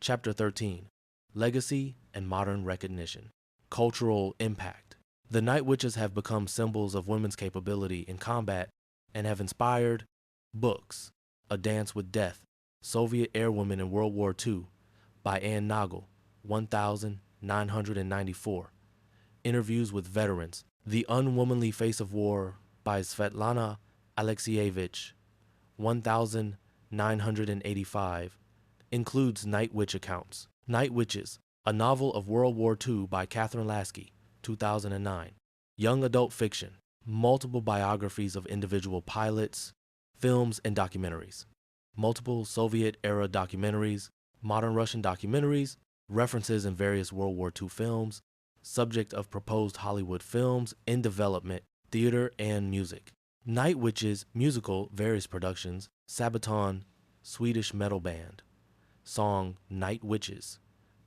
Chapter 13. Legacy and Modern Recognition. Cultural Impact. The Night Witches have become symbols of women's capability in combat and have inspired books. A Dance with Death, Soviet Airwomen in World War II by Anne Nagel, 1994. Interviews with Veterans, The Unwomanly Face of War by Svetlana Alexievich, 1985, includes Night Witch accounts. Night Witches, a novel of World War II by Catherine Lasky, 2009. Young adult fiction, multiple biographies of individual pilots, films and documentaries, multiple Soviet-era documentaries, modern Russian documentaries, references in various World War II films, subject of proposed Hollywood films in development, theater and music. Night Witches musical, various productions, Sabaton, Swedish metal band. Song Night Witches,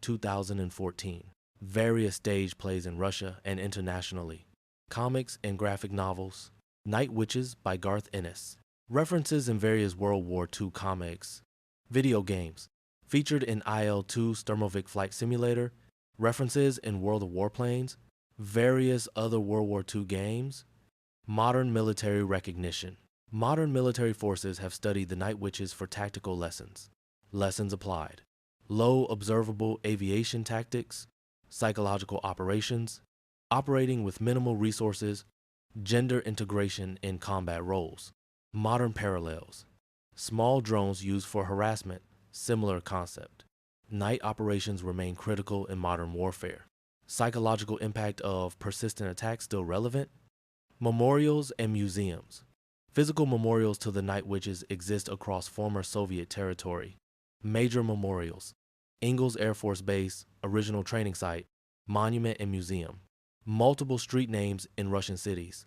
2014. Various stage plays in Russia and internationally. Comics and graphic novels. Night Witches by Garth Ennis. References in various World War II comics. Video games. Featured in IL-2 Sturmovik Flight Simulator. References in World of Warplanes. Various other World War II games. Modern military recognition. Modern military forces have studied the Night Witches for tactical lessons. Lessons applied. Low observable aviation tactics, psychological operations, operating with minimal resources, gender integration in combat roles. Modern parallels. Small drones used for harassment, similar concept. Night operations remain critical in modern warfare. Psychological impact of persistent attacks still relevant. Memorials and museums. Physical memorials to the Night Witches exist across former Soviet territory. Major memorials. Ingalls Air Force Base, original training site, monument and museum. Multiple street names in Russian cities.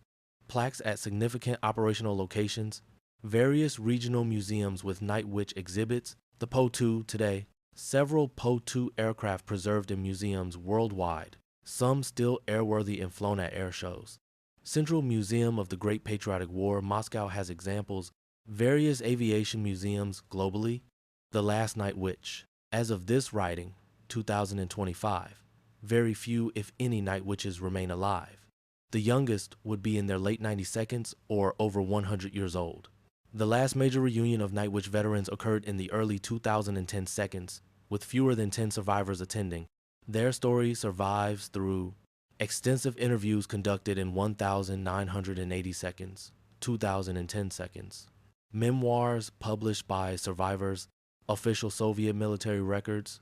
Plaques at significant operational locations. Various regional museums with Night Witch exhibits. The Po-2 today. Several Po-2 aircraft preserved in museums worldwide. Some still airworthy and flown at air shows. Central Museum of the Great Patriotic War, Moscow has examples. Various aviation museums globally. The Last Night Witch. As of this writing, 2025, very few, if any, Night Witches remain alive. The youngest would be in their late 92nds or over 100 years old. The last major reunion of Night Witch veterans occurred in the early 2010 seconds, with fewer than 10 survivors attending. Their story survives through extensive interviews conducted in 1,980 seconds, 2010 seconds, memoirs published by survivors, official Soviet military records,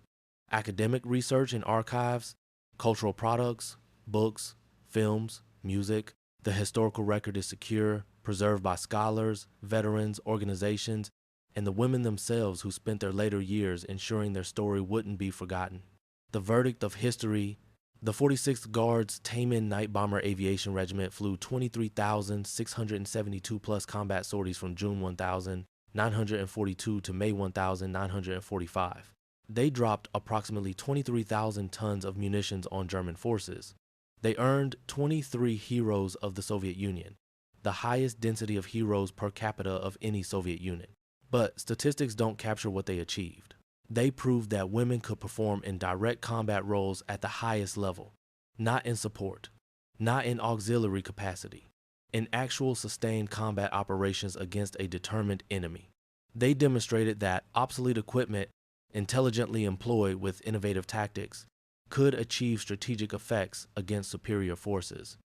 academic research and archives, cultural products, books, films, music. The historical record is secure, preserved by scholars, veterans, organizations, and the women themselves who spent their later years ensuring their story wouldn't be forgotten. The verdict of history. The 46th Guards Night Bomber Aviation Regiment flew 23,672 plus combat sorties from June 1942 to May 1945. They dropped approximately 23,000 tons of munitions on German forces. They earned 23 heroes of the Soviet Union, the highest density of heroes per capita of any Soviet unit. But statistics don't capture what they achieved. They proved that women could perform in direct combat roles at the highest level, not in support, not in auxiliary capacity, in actual sustained combat operations against a determined enemy. They demonstrated that obsolete equipment, intelligently employed with innovative tactics, could achieve strategic effects against superior forces.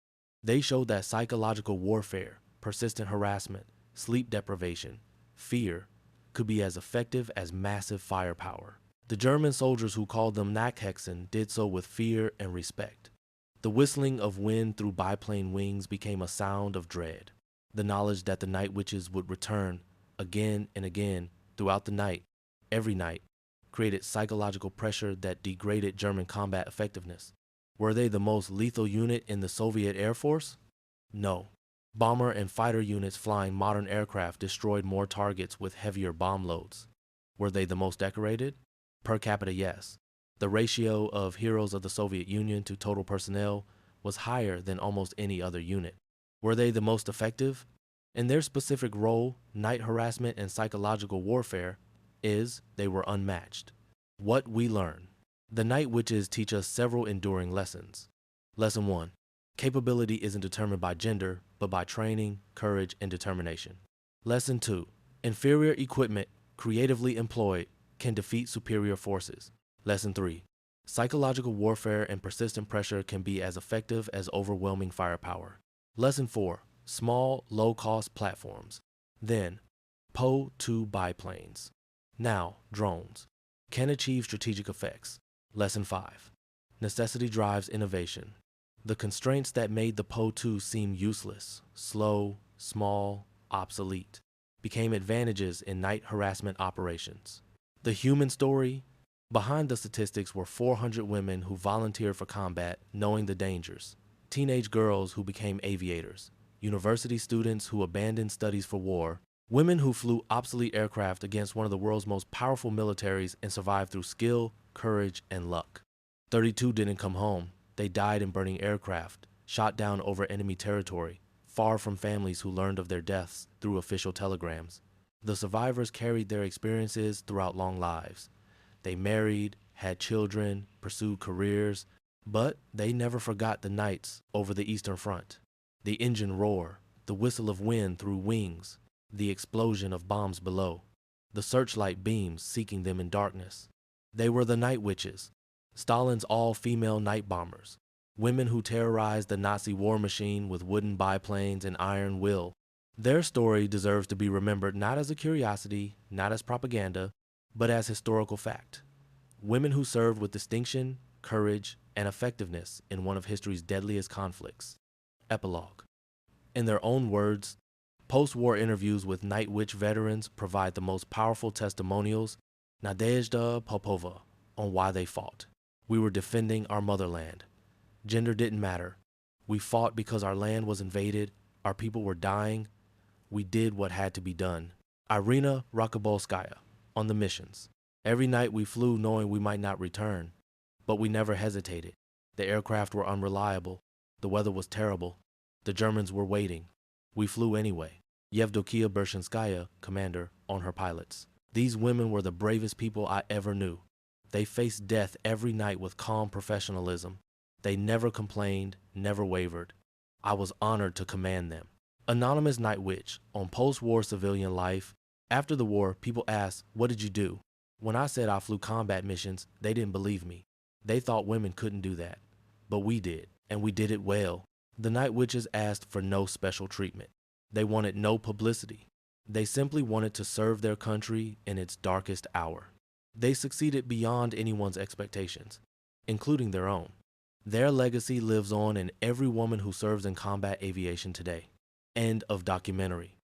They showed that psychological warfare, persistent harassment, sleep deprivation, fear, could be as effective as massive firepower. The German soldiers who called them Nachhexen did so with fear and respect. The whistling of wind through biplane wings became a sound of dread. The knowledge that the Night Witches would return again and again throughout the night, every night, created psychological pressure that degraded German combat effectiveness. Were they the most lethal unit in the Soviet Air Force? No. Bomber and fighter units flying modern aircraft destroyed more targets with heavier bomb loads. Were they the most decorated? Per capita, yes. The ratio of heroes of the Soviet Union to total personnel was higher than almost any other unit. Were they the most effective? In their specific role, night harassment and psychological warfare, they were unmatched. What we learn. The Night Witches teach us several enduring lessons. Lesson 1. Capability isn't determined by gender, but by training, courage, and determination. Lesson 2. Inferior equipment, creatively employed, can defeat superior forces. Lesson 3. Psychological warfare and persistent pressure can be as effective as overwhelming firepower. Lesson 4. Small, low-cost platforms. Then, Po-2 biplanes. Now, drones. Can achieve strategic effects. Lesson 5. Necessity drives innovation. The constraints that made the Po-2 seem useless, slow, small, obsolete, became advantages in night harassment operations. The human story? Behind the statistics were 400 women who volunteered for combat, knowing the dangers. Teenage girls who became aviators. University students who abandoned studies for war. Women who flew obsolete aircraft against one of the world's most powerful militaries and survived through skill, courage, and luck. 32 didn't come home. They died in burning aircraft, shot down over enemy territory, far from families who learned of their deaths through official telegrams. The survivors carried their experiences throughout long lives. They married, had children, pursued careers, but they never forgot the nights over the Eastern Front. The engine roar, the whistle of wind through wings, the explosion of bombs below, the searchlight beams seeking them in darkness. They were the Night Witches, Stalin's all-female night bombers, women who terrorized the Nazi war machine with wooden biplanes and iron will. Their story deserves to be remembered not as a curiosity, not as propaganda, but as historical fact. Women who served with distinction, courage, and effectiveness in one of history's deadliest conflicts. Epilogue. In their own words, post-war interviews with Night Witch veterans provide the most powerful testimonials, Nadezhda Popova, on why they fought. We were defending our motherland. Gender didn't matter. We fought because our land was invaded, our people were dying. We did what had to be done. Marina Raskova, on the missions. Every night we flew knowing we might not return, but we never hesitated. The aircraft were unreliable. The weather was terrible. The Germans were waiting. We flew anyway. Yevdokiya Bershanskaya, commander, on her pilots. These women were the bravest people I ever knew. They faced death every night with calm professionalism. They never complained, never wavered. I was honored to command them. Anonymous Night Witch, on post-war civilian life. After the war, people asked, "What did you do?" When I said I flew combat missions, they didn't believe me. They thought women couldn't do that. But we did, and we did it well. The Night Witches asked for no special treatment. They wanted no publicity. They simply wanted to serve their country in its darkest hour. They succeeded beyond anyone's expectations, including their own. Their legacy lives on in every woman who serves in combat aviation today. End of documentary.